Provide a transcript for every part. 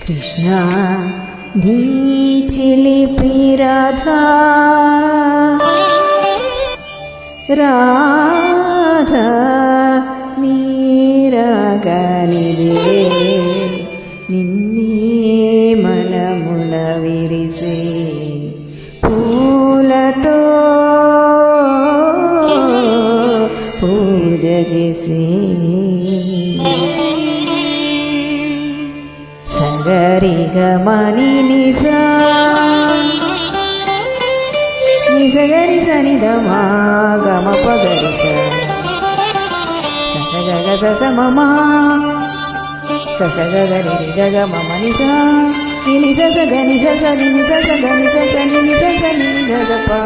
కృష్ణ నీ చిలిపి రాధా రాధా నీరగనిదే నిన్నే మనముల విరిసే పూలతో పూజ చేసే సగరిగమని నిసా నిసగరి సనిదమా గమ పగరిస సగగ సమమా సగగరి గగ మమ నిసా నిని సగని సగని సగని సగని సగని గగపా.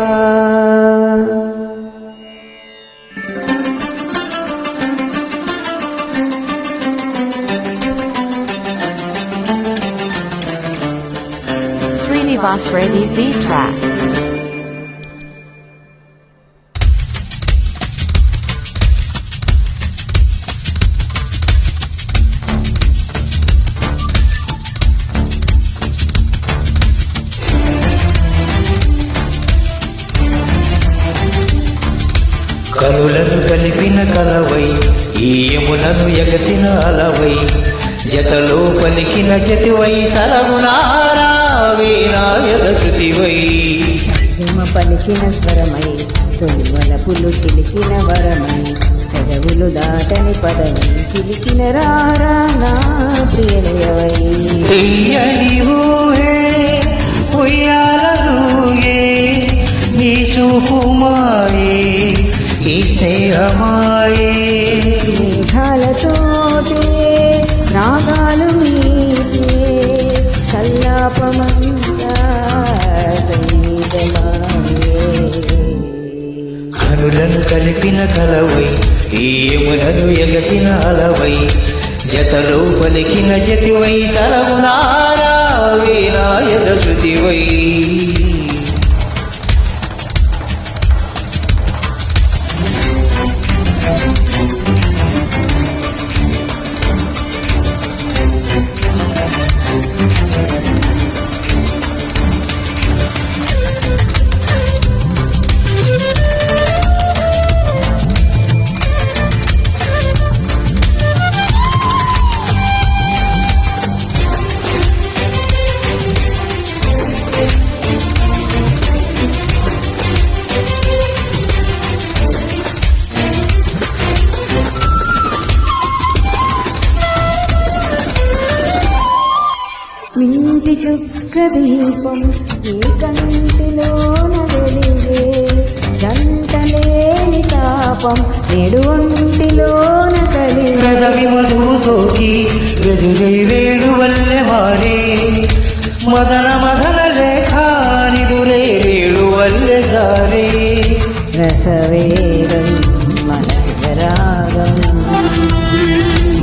Srinivas Reddy beat tracks. కనులను కలిపిన కలవై ఈ యమునను ఎగసిన అలవై జతలో పలికిన జతివై సరగుణారావేనాయద శృతివై ప్రేమ పలికిన స్వరమై తొలివలపులు చిలికిన వరమై పెదవులు దాటని పదమై చిలికిన రారా నా ప్రియలయవై తీయని ఊహే ఉయ్యాలూగే నీ చూపుమాయే ఈ స్నేహమాయే మేఘాలతోటే రాగాలు మీటే కల్లాపమంతా సంగీతమాయే. కనులను కలిపిన కలవై ఈ యమునను ఎగసిన అలవై జతలో పలికిన జతివై సరగుణారావేనాయద శృతివై ఇంటి చుక్క దీపం ఏ కంటిలోన వెలిగే గంటలేని తాపం నేడు ఒంటిలోన కలిగే కదవి మధువు సోకి వెదురై వేడు వల్లె మారే మదన మదన రేఖానిదురే వేడు వల్లె జారే రసవేగం మనసిగరాగం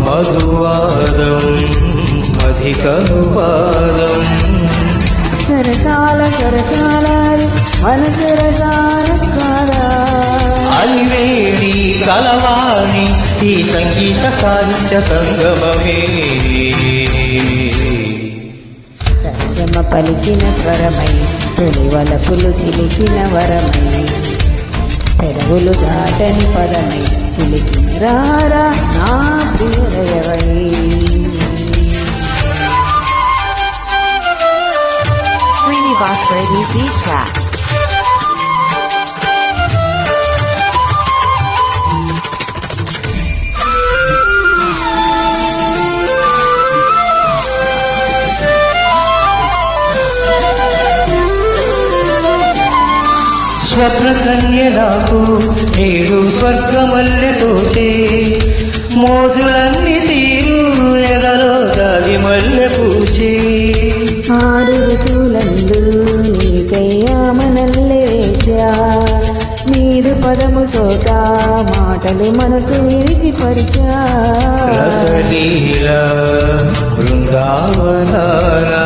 మధువాదం అధికనువాదం సరసాల సరసాలారి మనసు రసాల కాదా అలివేణి కలవాణి ఈ సంగీత సాహిత్య సంగమమే సత్యమ పలికిన స్వరమై తొలివలపులు చిలికిన వరమై పెదవులు దాటని పదమై చిలికిన రారా నా ప్రియలయవై. Srinivas Reddy beat tracks. స్వప్న కన్య నాకు నేడు స్వర్గమల్లె తోచే మోజులన్నీ తీరు ఎదలో దాగి మల్లె పూచే ఆరు ఋతువులందు నీకయ్యామనల్లే వేచా నీదు పదము సోట మాటలు మనసు విరిచిపరిచా రసలీల బృందావనానా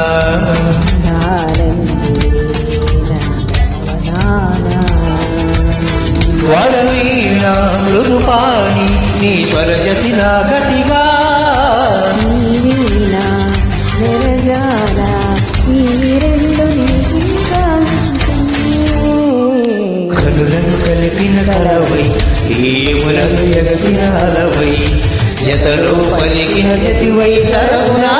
వరవీణ మృదుపాణి నీ స్వరజతి నా గతిగా నీవీణ నిరజా కనులను కలిపిన కలవై ఏములను ఎగసిన అలవై జతలో పలికిన జతివై సరగునా